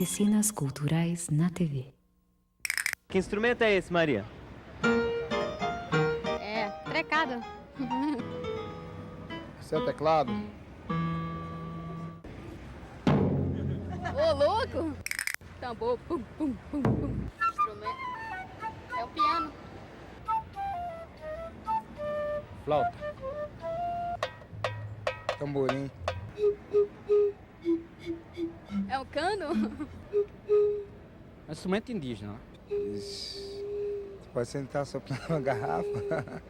Oficinas Culturais na TV. Que instrumento é esse, Maria? É, trecado. Esse é o teclado? Ô, louco! Tambor, pum, pum, pum, pum. Instrumento. É o piano. Flauta. Tamborim. É o cano? É um instrumento indígena. Ixi, você pode sentar soprando uma garrafa.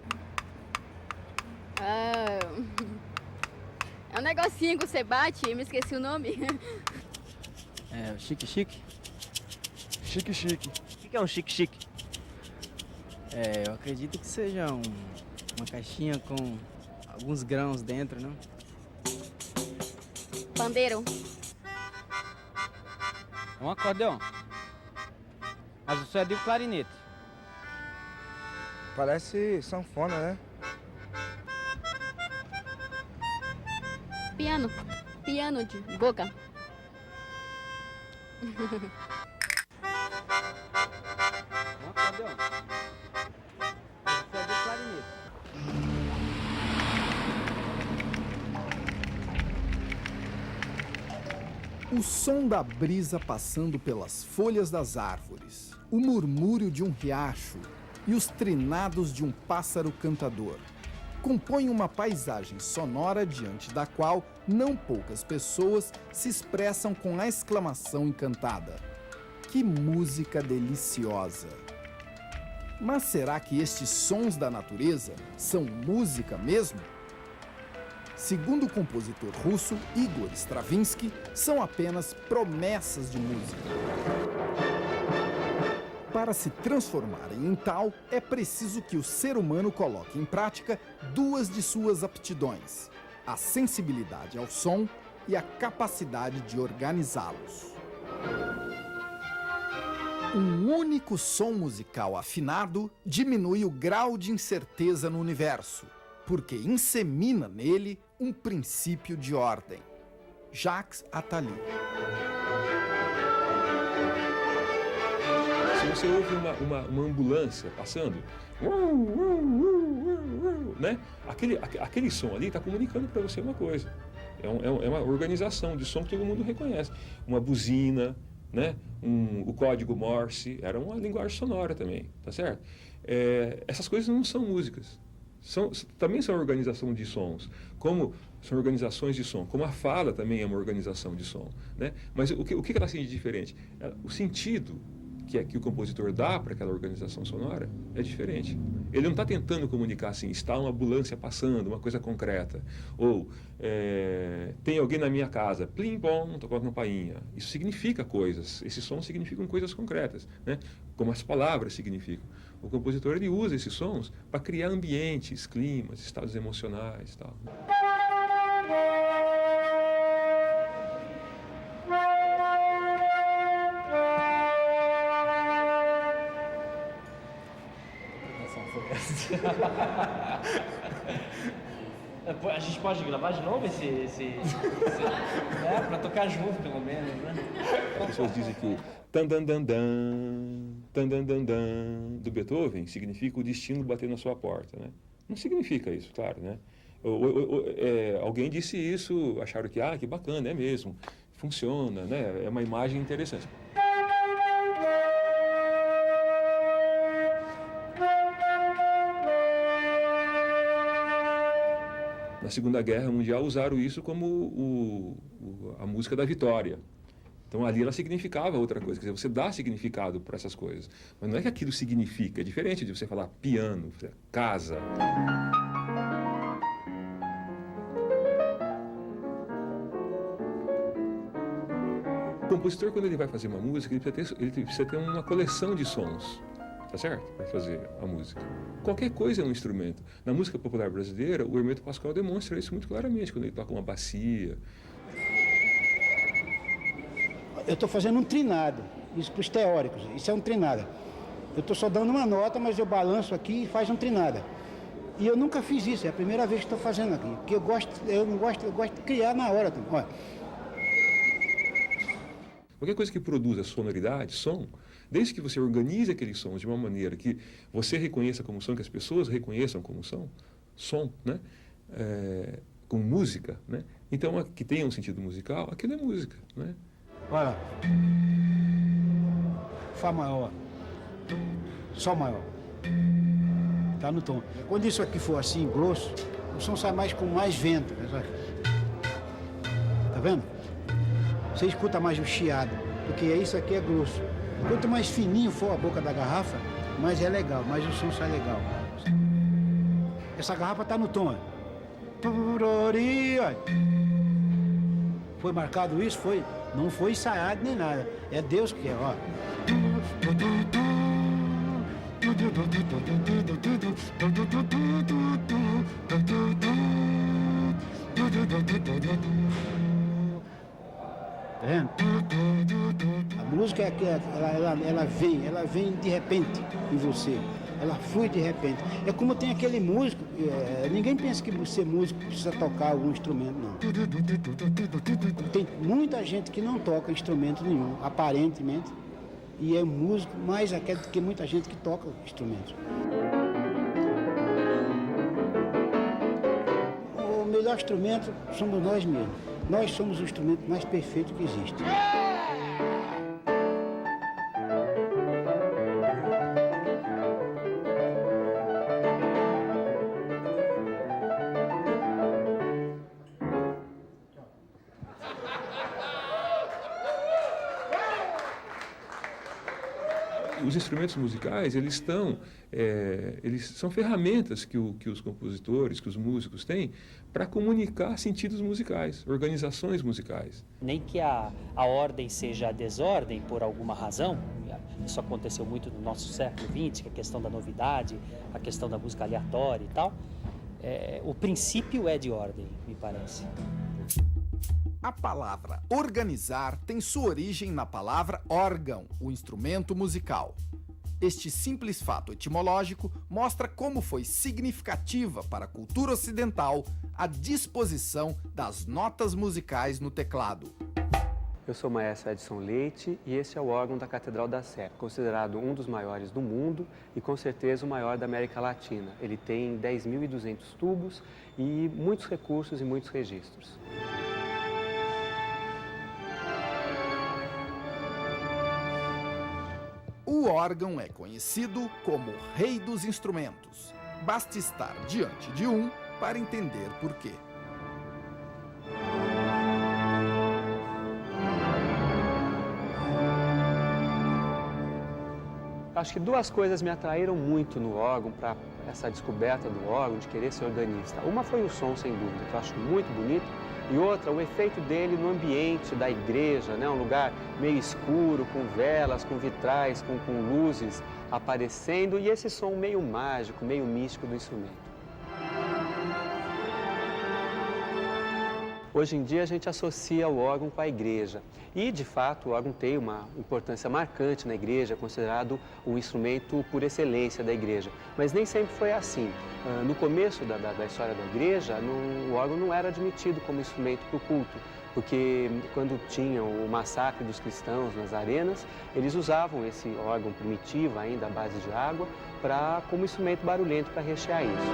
Ah, é um negocinho que você bate, me esqueci o nome. É o chique-chique. Chique-chique. O que é um chique-chique? É, eu acredito que seja uma caixinha com alguns grãos dentro, não? Pandeiro. É um acordeão. Mas isso é de um clarinete. Parece sanfona, né? Piano. Piano de boca. É um acordeão. Mas isso é de clarinete. O som da brisa passando pelas folhas das árvores, o murmúrio de um riacho e os trinados de um pássaro cantador compõem uma paisagem sonora diante da qual não poucas pessoas se expressam com a exclamação encantada: que música deliciosa! Mas será que estes sons da natureza são música mesmo? Segundo o compositor russo Igor Stravinsky, são apenas promessas de música. Para se transformarem em tal, é preciso que o ser humano coloque em prática duas de suas aptidões: a sensibilidade ao som e a capacidade de organizá-los. Um único som musical afinado diminui o grau de incerteza no universo, porque insemina nele um princípio de ordem. Jacques Attali. Se você ouve uma ambulância passando, né? Aquele som ali está comunicando para você uma coisa. É uma organização de som que todo mundo reconhece. Uma buzina, né? O código Morse, era uma linguagem sonora também, tá certo? Essas coisas não são músicas. Também são organização de sons, como são organizações de som, como a fala também é uma organização de som, né? Mas o que ela tem de diferente? O sentido que o compositor dá para aquela organização sonora é diferente. Ele não está tentando comunicar assim: está uma ambulância passando, uma coisa concreta, ou tem alguém na minha casa, plim pom, tocou a campainha. Isso significa coisas, esses sons significam coisas concretas, né? Como as palavras significam. O compositor, ele usa esses sons para criar ambientes, climas, estados emocionais e tal. A gente pode gravar de novo esse para tocar junto, pelo menos, né? As pessoas dizem que o tan-dan-dan-dan do Beethoven significa o destino bater na sua porta, né? Não significa isso, claro, né? Alguém disse isso, acharam que bacana, é mesmo, funciona, né? É uma imagem interessante. Na Segunda Guerra Mundial usaram isso como a música da vitória. Então ali ela significava outra coisa, quer dizer, você dá significado para essas coisas. Mas não é que aquilo significa, é diferente de você falar piano, casa. O compositor, quando ele vai fazer uma música, ele precisa ter uma coleção de sons. Tá certo? Para fazer a música. Qualquer coisa é um instrumento. Na música popular brasileira, o Hermeto Pascoal demonstra isso muito claramente, quando ele toca uma bacia. Eu estou fazendo um trinado, isso para os teóricos, isso é um trinado. Eu estou só dando uma nota, mas eu balanço aqui e faz um trinada. E eu nunca fiz isso, é a primeira vez que estou fazendo aqui. Porque eu gosto de criar na hora. Olha. Qualquer coisa que produza sonoridade, som, desde que você organize aqueles sons de uma maneira que você reconheça como som, que as pessoas reconheçam como som, né? Com música, né? Então, que tenha um sentido musical, aquilo é música, né? Olha, Fá maior, Sol maior, tá no tom. Quando isso aqui for assim, grosso, o som sai mais com mais vento. Tá vendo? Você escuta mais o chiado, porque isso aqui é grosso. Quanto mais fininho for a boca da garrafa, mais é legal, mais o som sai legal. Essa garrafa tá no tom. Foi marcado isso? Foi. Não foi ensaiado nem nada. É Deus que é, ó. Tá vendo? A música é que ela vem de repente em você. Ela flui de repente. É como tem aquele músico, ninguém pensa que ser músico precisa tocar algum instrumento, não. Tem muita gente que não toca instrumento nenhum, aparentemente, e é músico mais aquele do que muita gente que toca instrumentos. O melhor instrumento somos nós mesmos. Nós somos o instrumento mais perfeito que existe. Os instrumentos musicais, eles são ferramentas que os compositores, que os músicos têm para comunicar sentidos musicais, organizações musicais. Nem que a ordem seja a desordem por alguma razão, isso aconteceu muito no nosso século XX, que é a questão da novidade, a questão da música aleatória e tal, o princípio é de ordem, me parece. A palavra organizar tem sua origem na palavra órgão, o instrumento musical. Este simples fato etimológico mostra como foi significativa para a cultura ocidental a disposição das notas musicais no teclado. Eu sou o maestro Edson Leite e este é o órgão da Catedral da Sé, considerado um dos maiores do mundo e com certeza o maior da América Latina. Ele tem 10.200 tubos e muitos recursos e muitos registros. O órgão é conhecido como Rei dos Instrumentos. Basta estar diante de um para entender por quê. Acho que duas coisas me atraíram muito no órgão, para essa descoberta do órgão, de querer ser organista. Uma foi o som, sem dúvida, que eu acho muito bonito. E outra, o efeito dele no ambiente da igreja, né? Um lugar meio escuro, com velas, com vitrais, com luzes aparecendo, e esse som meio mágico, meio místico do instrumento. Hoje em dia a gente associa o órgão com a igreja e, de fato, o órgão tem uma importância marcante na igreja, é considerado o instrumento por excelência da igreja. Mas nem sempre foi assim. No começo da história da igreja, o órgão não era admitido como instrumento para o culto, porque quando tinham o massacre dos cristãos nas arenas, eles usavam esse órgão primitivo, ainda à base de água, como instrumento barulhento para rechear isso.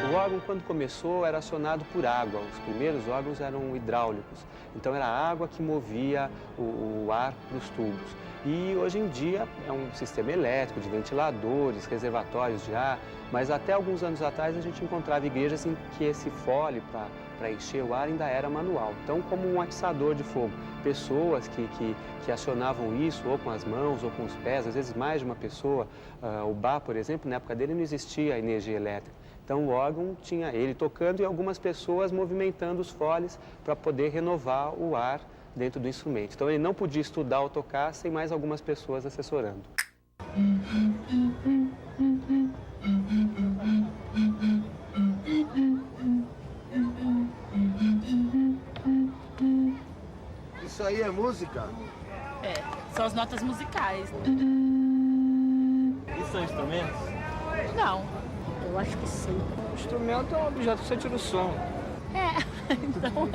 O órgão, quando começou, era acionado por água. Os primeiros órgãos eram hidráulicos. Então, era a água que movia o ar para os tubos. E, hoje em dia, é um sistema elétrico de ventiladores, reservatórios de ar. Mas, até alguns anos atrás, a gente encontrava igrejas em que esse fole para encher o ar ainda era manual. Então, como um atiçador de fogo. Pessoas que acionavam isso ou com as mãos ou com os pés, às vezes mais de uma pessoa. O Bach, por exemplo, na época dele não existia energia elétrica. Então, o órgão tinha ele tocando e algumas pessoas movimentando os foles para poder renovar o ar dentro do instrumento. Então, ele não podia estudar ou tocar sem mais algumas pessoas assessorando. Isso aí é música? São as notas musicais. são instrumentos? Não, eu acho que sim. O instrumento é um objeto que você tira o som. Então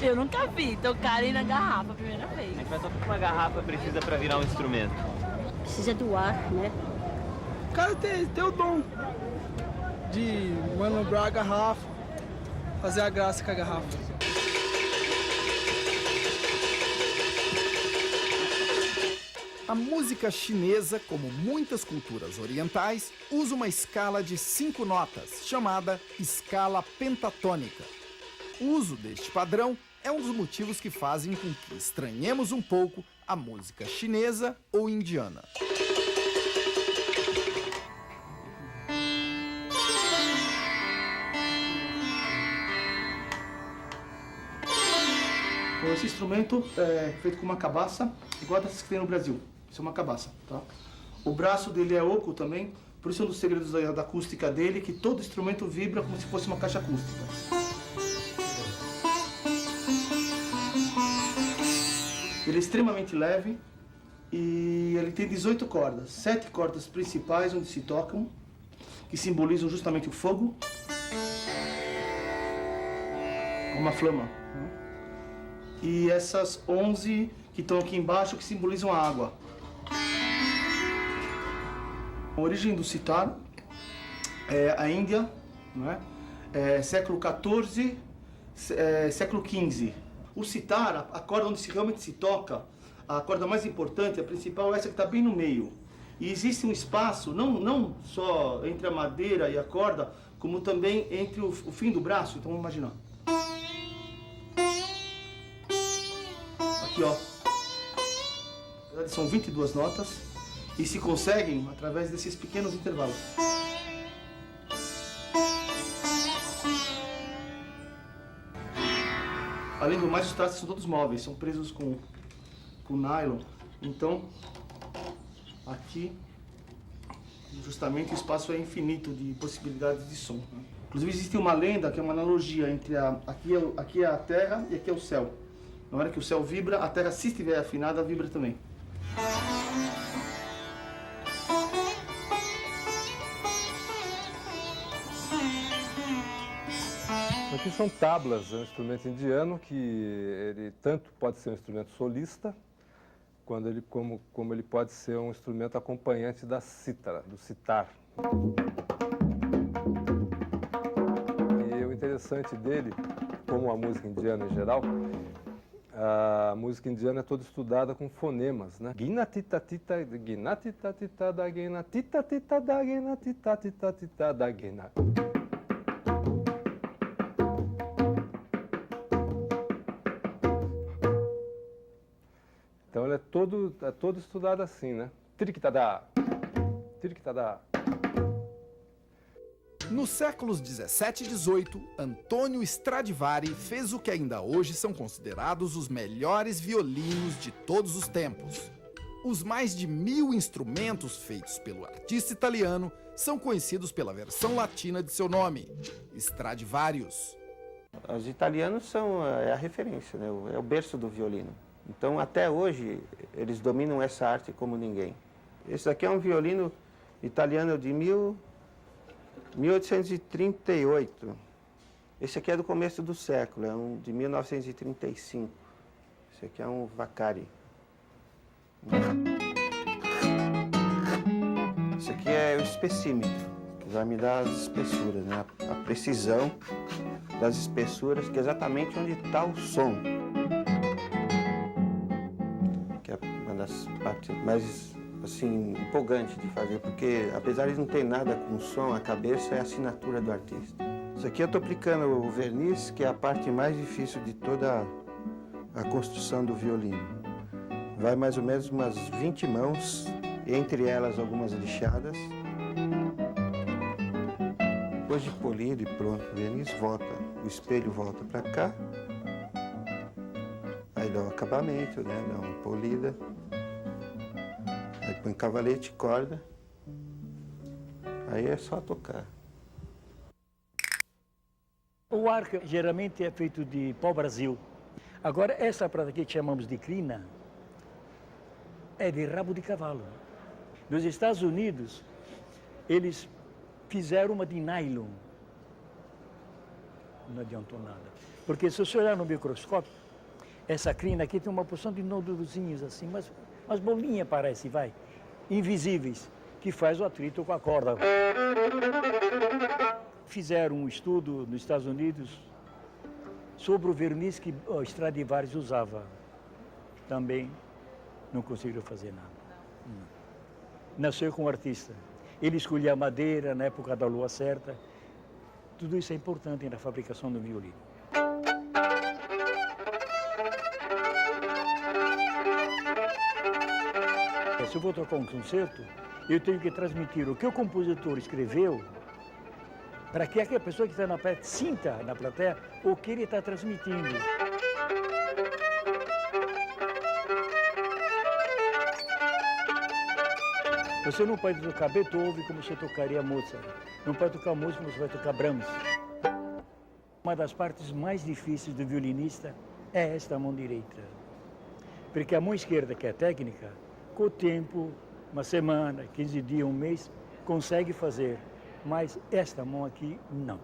eu nunca vi tocarem na garrafa a primeira vez. Mas o que uma garrafa precisa para virar um instrumento? Precisa do ar, né? O cara tem o dom de manobrar a garrafa, fazer a graça com a garrafa. A música chinesa, como muitas culturas orientais, usa uma escala de 5 notas, chamada escala pentatônica. O uso deste padrão é um dos motivos que fazem com que estranhemos um pouco a música chinesa ou indiana. Esse instrumento é feito com uma cabaça, igual dessas que tem no Brasil. Isso é uma cabaça, tá? O braço dele é oco também, por isso é um dos segredos da acústica dele, que todo instrumento vibra como se fosse uma caixa acústica. Ele é extremamente leve e ele tem 18 cordas. 7 cordas principais onde se tocam, que simbolizam justamente o fogo. Uma flama. Né? E essas 11 que estão aqui embaixo, que simbolizam a água. A origem do sitar é a Índia, não é? Século XIV, século XV. O sitar, a corda onde realmente se toca, a corda mais importante, a principal, é essa que está bem no meio. E existe um espaço, não só entre a madeira e a corda, como também entre o fim do braço. Então vamos imaginar. Aqui, ó. Na verdade, são 22 notas e se conseguem através desses pequenos intervalos. Além do mais, os traços são todos móveis, são presos com nylon. Então, aqui, justamente, o espaço é infinito de possibilidades de som. Inclusive, existe uma lenda que é uma analogia entre aqui é a terra e aqui é o céu. Na hora que o céu vibra, a terra, se estiver afinada, vibra também. Aqui são tablas, é um instrumento indiano que ele tanto pode ser um instrumento solista, como ele pode ser um instrumento acompanhante da cítara, do sitar. E o interessante dele, como a música indiana em geral, a música indiana é toda estudada com fonemas, né? Gina tita tita, gina tita tita da gina, tita tita da gina, tita tita tita da gina. Então ele é todo estudado assim, né? Tiriquitadá, tiriquitadá. Nos séculos 17 e 18, Antônio Stradivari fez o que ainda hoje são considerados os melhores violinos de todos os tempos. Os mais de 1000 instrumentos feitos pelo artista italiano são conhecidos pela versão latina de seu nome, Stradivarius. Os italianos são a referência, né? É o berço do violino. Então, até hoje, eles dominam essa arte como ninguém. Esse aqui é um violino italiano de 1838. Esse aqui é do começo do século, é um de 1935. Esse aqui é um Vaccari. Esse aqui é o espessímetro, que vai me dar as espessuras, né? A precisão das espessuras, que é exatamente onde está o som. Que é uma das partes mais assim, empolgante de fazer, porque apesar de não ter nada com som, a cabeça é a assinatura do artista. Isso aqui eu estou aplicando o verniz, que é a parte mais difícil de toda a construção do violino. Vai mais ou menos umas 20 mãos, entre elas algumas lixadas. Depois de polido e pronto, o verniz volta, o espelho volta para cá. Aí dá um acabamento, né? Dá uma polida. Aí põe cavalete, corda. Aí é só tocar. O arco geralmente é feito de pau-brasil. Agora, essa prata aqui que chamamos de crina é de rabo de cavalo. Nos Estados Unidos, eles fizeram uma de nylon. Não adiantou nada. Porque se você olhar no microscópio, essa crina aqui tem uma porção de nódulozinhos assim, mas umas bolinhas parece, vai, invisíveis, que faz o atrito com a corda. Fizeram um estudo nos Estados Unidos sobre o verniz que o Stradivarius usava. Também não conseguiram fazer nada. Nasceu com um artista. Ele escolhia a madeira na época da lua certa. Tudo isso é importante na fabricação do violino. Se eu vou tocar um concerto, eu tenho que transmitir o que o compositor escreveu para que a pessoa que está na plateia sinta na plateia o que ele está transmitindo. Você não pode tocar Beethoven como você tocaria Mozart. Não pode tocar Mozart como você vai tocar Brahms. Uma das partes mais difíceis do violinista é esta mão direita. Porque a mão esquerda, que é técnica, com o tempo, uma semana, 15 dias, um mês, consegue fazer. Mas esta mão aqui, não.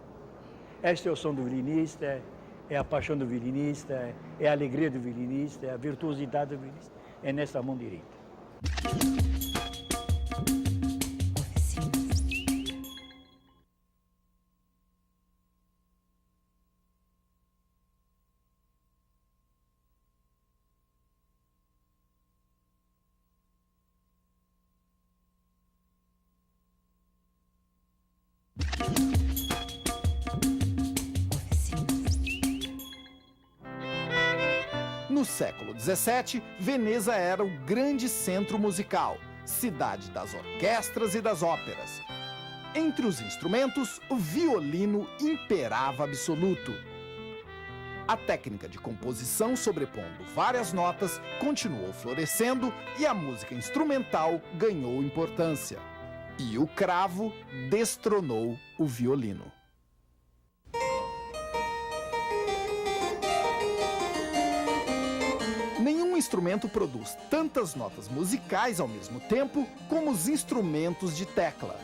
Este é o som do violinista, é a paixão do violinista, é a alegria do violinista, é a virtuosidade do violinista. É nesta mão direita. No século XVII, Veneza era o grande centro musical, cidade das orquestras e das óperas. Entre os instrumentos, o violino imperava absoluto. A técnica de composição sobrepondo várias notas continuou florescendo e a música instrumental ganhou importância. E o cravo destronou o violino. Nenhum instrumento produz tantas notas musicais ao mesmo tempo como os instrumentos de tecla.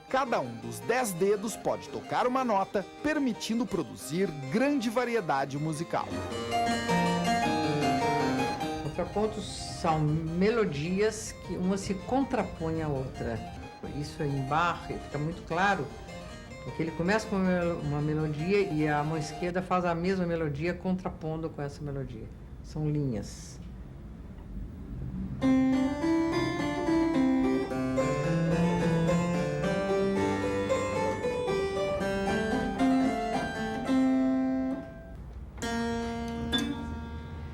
Cada um dos 10 dedos pode tocar uma nota, permitindo produzir grande variedade musical. Contrapontos são melodias que uma se contrapõe à outra. Isso em Bach fica muito claro, porque ele começa com uma melodia e a mão esquerda faz a mesma melodia contrapondo com essa melodia. São linhas.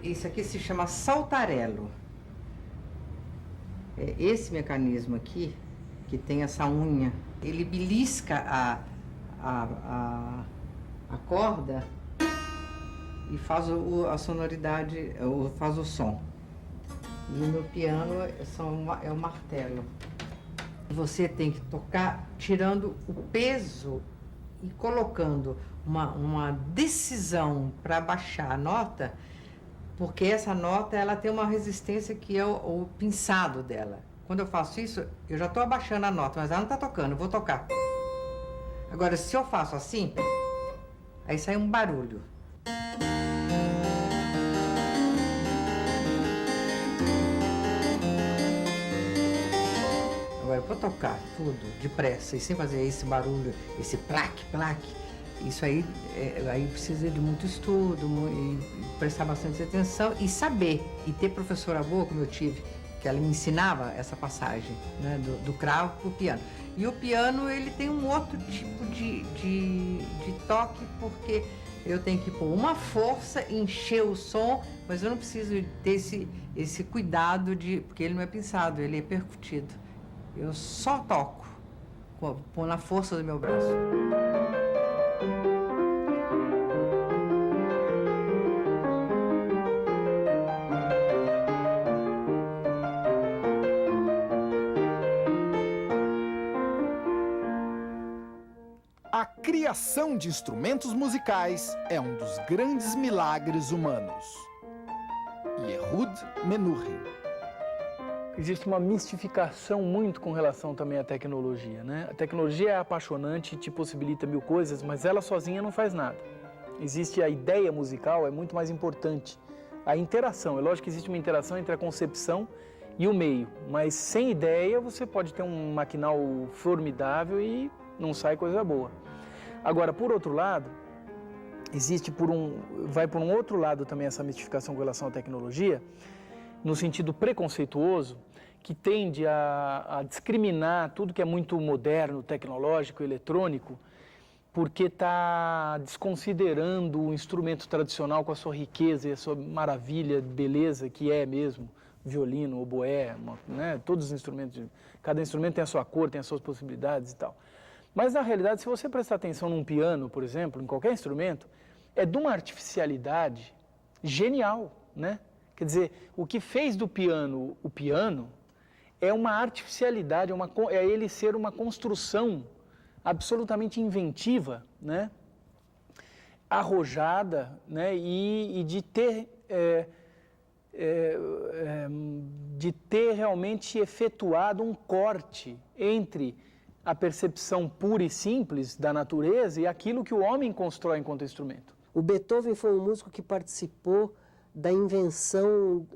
Isso aqui se chama saltarello. É esse mecanismo aqui, que tem essa unha, ele belisca a corda e faz a sonoridade, faz o som. E no piano é o martelo. Você tem que tocar tirando o peso e colocando uma decisão para baixar a nota, porque essa nota ela tem uma resistência que é o pinçado dela. Quando eu faço isso, eu já estou abaixando a nota, mas ela não está tocando, eu vou tocar. Agora, se eu faço assim, aí sai um barulho. Agora, para tocar tudo depressa e sem fazer esse barulho, esse plaque, isso aí, aí precisa de muito estudo, e prestar bastante atenção e saber. E ter professora boa, como eu tive, que ela me ensinava essa passagem, né, do cravo para o piano. E o piano, ele tem um outro tipo de toque, porque eu tenho que pôr uma força, encher o som, mas eu não preciso ter esse cuidado porque ele não é pinçado, ele é percutido. Eu só toco, pôr na força do meu braço. A criação de instrumentos musicais é um dos grandes milagres humanos. Yehud Menuhin. existe uma mistificação muito com relação também à tecnologia, né? A tecnologia é apaixonante, te possibilita mil coisas, mas ela sozinha não faz nada. Existe a ideia musical, é muito mais importante. A interação, é lógico que existe uma interação entre a concepção e o meio, mas sem ideia você pode ter um maquinal formidável e não sai coisa boa. Agora, por outro lado, vai por um outro lado também essa mistificação com relação à tecnologia, no sentido preconceituoso, que tende a discriminar tudo que é muito moderno, tecnológico, eletrônico, porque está desconsiderando o instrumento tradicional com a sua riqueza e a sua maravilha, beleza, que é mesmo violino, oboé, né? Todos os instrumentos, cada instrumento tem a sua cor, tem as suas possibilidades e tal. Mas, na realidade, se você prestar atenção num piano, por exemplo, em qualquer instrumento, é de uma artificialidade genial, né? Quer dizer, o que fez do piano o piano é uma artificialidade, é ele ser uma construção absolutamente inventiva, né? Arrojada, né? E de ter realmente efetuado um corte entre a percepção pura e simples da natureza e aquilo que o homem constrói enquanto instrumento. O Beethoven foi um músico que participou da invenção,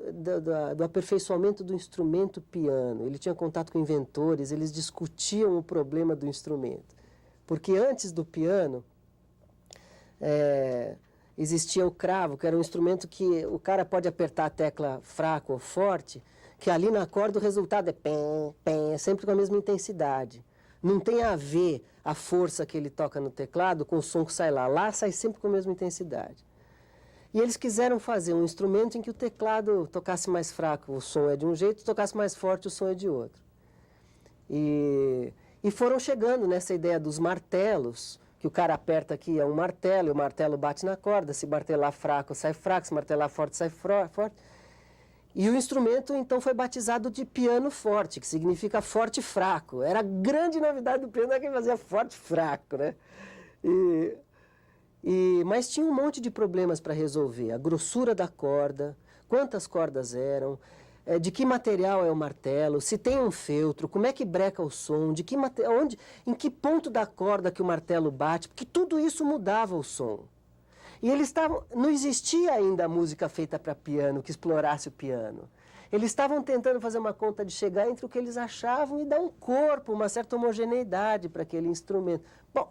do aperfeiçoamento do instrumento piano. Ele tinha contato com inventores, eles discutiam o problema do instrumento. Porque antes do piano, existia o cravo, que era um instrumento que o cara pode apertar a tecla fraca ou forte, que ali na corda o resultado é pem, pem, é sempre com a mesma intensidade. Não tem a ver a força que ele toca no teclado com o som que sai lá. Lá sai sempre com a mesma intensidade. E eles quiseram fazer um instrumento em que o teclado tocasse mais fraco, o som é de um jeito, tocasse mais forte, o som é de outro. E foram chegando nessa ideia dos martelos, que o cara aperta aqui é um martelo, e o martelo bate na corda, se martelar fraco sai fraco, se martelar forte sai forte. E o instrumento, então, foi batizado de piano forte, que significa forte e fraco. Era a grande novidade do piano, que fazia forte e fraco, né? Mas tinha um monte de problemas para resolver. A grossura da corda, quantas cordas eram, de que material é o martelo, se tem um feltro, como é que breca o som, em que ponto da corda que o martelo bate, porque tudo isso mudava o som. E não existia ainda a música feita para piano, que explorasse o piano. Eles estavam tentando fazer uma conta de chegar entre o que eles achavam e dar um corpo, uma certa homogeneidade para aquele instrumento. Bom,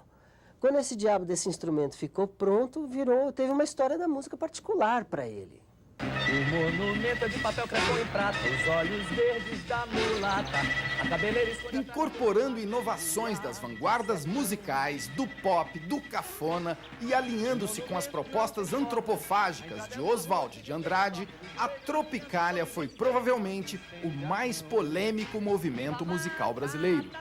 quando esse diabo desse instrumento ficou pronto, teve uma história da música particular para ele. O monumento é de papel, crepom e prata, os olhos verdes da mulata, a cabeleira esconde... Incorporando inovações das vanguardas musicais, do pop, do cafona e alinhando-se com as propostas antropofágicas de Oswald de Andrade, a Tropicália foi provavelmente o mais polêmico movimento musical brasileiro.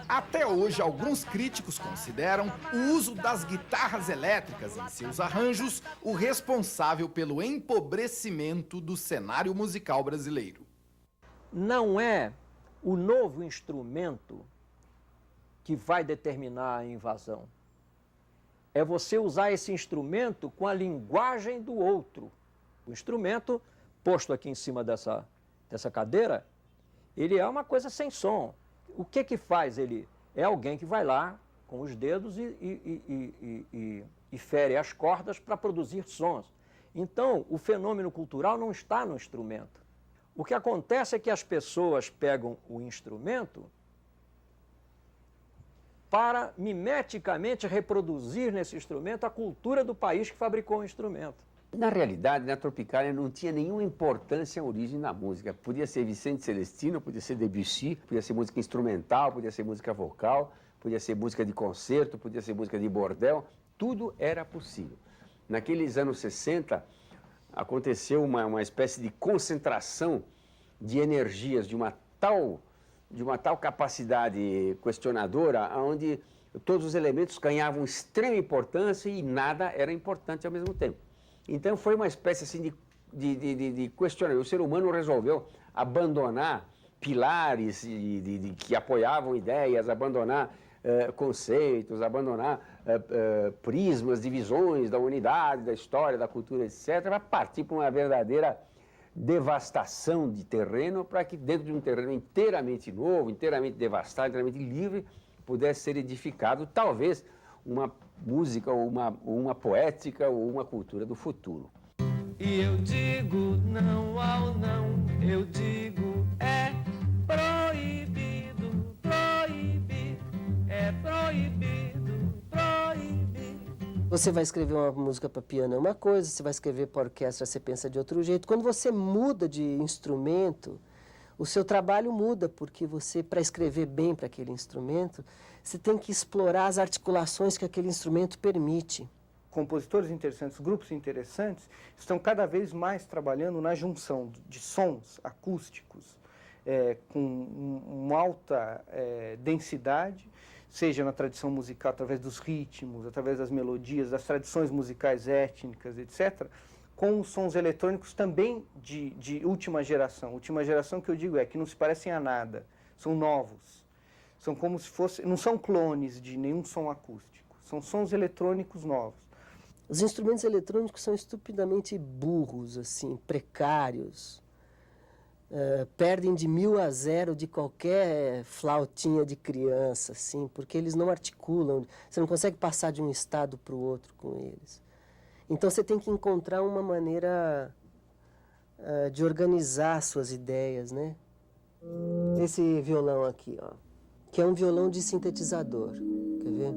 Até hoje, alguns críticos consideram o uso das guitarras elétricas em seus arranjos o responsável pelo empobrecimento do cenário musical brasileiro. Não é o novo instrumento que vai determinar a invasão. É você usar esse instrumento com a linguagem do outro. O instrumento, posto aqui em cima dessa cadeira, ele é uma coisa sem som. O que faz ele? É alguém que vai lá com os dedos e fere as cordas para produzir sons. Então, o fenômeno cultural não está no instrumento. O que acontece é que as pessoas pegam o instrumento para mimeticamente reproduzir nesse instrumento a cultura do país que fabricou o instrumento. Na realidade, na Tropicália não tinha nenhuma importância a origem da música. Podia ser Vicente Celestino, podia ser Debussy, podia ser música instrumental, podia ser música vocal, podia ser música de concerto, podia ser música de bordel. Tudo era possível. Naqueles anos 60, aconteceu uma espécie de concentração de energias de uma tal capacidade questionadora, onde todos os elementos ganhavam extrema importância e nada era importante ao mesmo tempo. Então foi uma espécie assim de questionamento. O ser humano resolveu abandonar pilares que apoiavam ideias, abandonar conceitos, abandonar prismas, divisões da unidade, da história, da cultura, etc., para partir para uma verdadeira devastação de terreno para que dentro de um terreno inteiramente novo, inteiramente devastado, inteiramente livre, pudesse ser edificado talvez uma música ou uma poética ou uma cultura do futuro. E eu digo não ao não, eu digo é proibido, proibir, é proibido, proibir. Você vai escrever uma música para piano é uma coisa, você vai escrever para orquestra, você pensa de outro jeito. Quando você muda de instrumento, o seu trabalho muda, porque você, para escrever bem para aquele instrumento, você tem que explorar as articulações que aquele instrumento permite. Compositores interessantes, grupos interessantes, estão cada vez mais trabalhando na junção de sons acústicos com uma alta densidade, seja na tradição musical, através dos ritmos, através das melodias, das tradições musicais étnicas, etc., com os sons eletrônicos também de última geração. Última geração que eu digo que não se parecem a nada, são novos. São como se fossem, não são clones de nenhum som acústico, são sons eletrônicos novos. Os instrumentos eletrônicos são estupidamente burros, assim, precários. Perdem de 1000 a 0 de qualquer flautinha de criança, assim, porque eles não articulam. Você não consegue passar de um estado para o outro com eles. Então você tem que encontrar uma maneira de organizar suas ideias, né? Esse violão aqui, ó, que é um violão de sintetizador. Quer ver?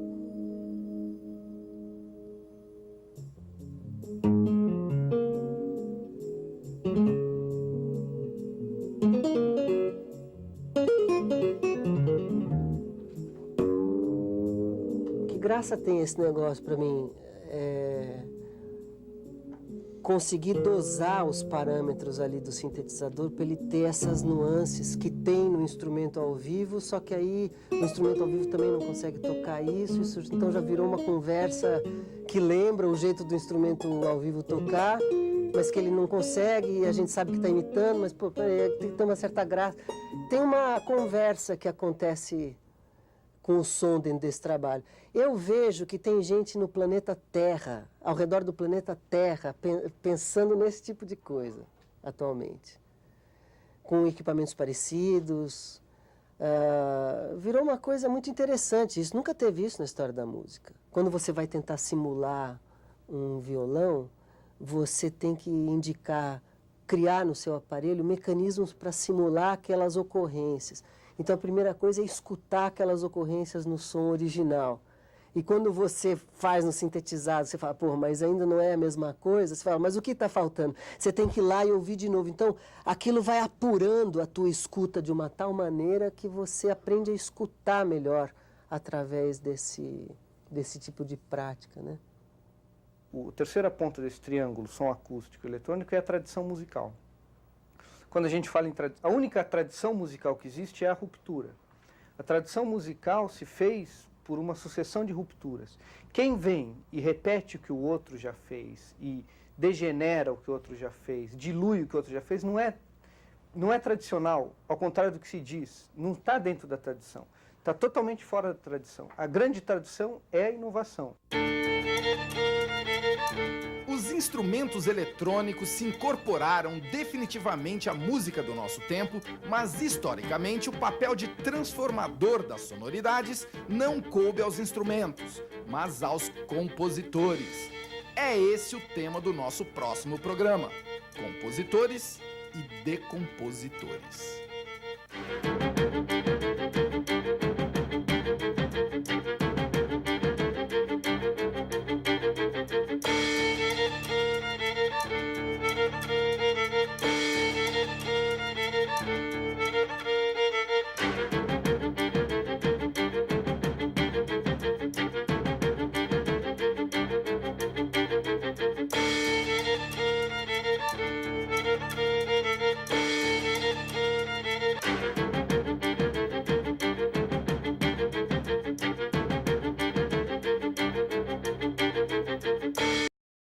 Que graça tem esse negócio para mim? Conseguir dosar os parâmetros ali do sintetizador para ele ter essas nuances que tem no instrumento ao vivo, só que aí o instrumento ao vivo também não consegue tocar isso então já virou uma conversa que lembra o jeito do instrumento ao vivo tocar, mas que ele não consegue e a gente sabe que está imitando, mas pô, tem que ter uma certa graça. Tem uma conversa que acontece com o som dentro desse trabalho. Eu vejo que tem gente no planeta Terra, ao redor do planeta Terra, pensando nesse tipo de coisa, atualmente. Com equipamentos parecidos. Virou uma coisa muito interessante. Isso nunca teve isso na história da música. Quando você vai tentar simular um violão, você tem que criar no seu aparelho mecanismos para simular aquelas ocorrências. Então, a primeira coisa é escutar aquelas ocorrências no som original. E quando você faz no sintetizado, você fala, pô, mas ainda não é a mesma coisa. Você fala, mas o que está faltando? Você tem que ir lá e ouvir de novo. Então, aquilo vai apurando a tua escuta de uma tal maneira que você aprende a escutar melhor através desse tipo de prática, né? A terceira ponta desse triângulo, som acústico e eletrônico, é a tradição musical. Quando a gente fala em tradição, a única tradição musical que existe é a ruptura. A tradição musical se fez por uma sucessão de rupturas. Quem vem e repete o que o outro já fez e degenera o que o outro já fez, dilui o que o outro já fez, não é tradicional, ao contrário do que se diz, não está dentro da tradição, está totalmente fora da tradição. A grande tradição é a inovação. Os instrumentos eletrônicos se incorporaram definitivamente à música do nosso tempo, mas historicamente o papel de transformador das sonoridades não coube aos instrumentos, mas aos compositores. É esse o tema do nosso próximo programa: compositores e decompositores.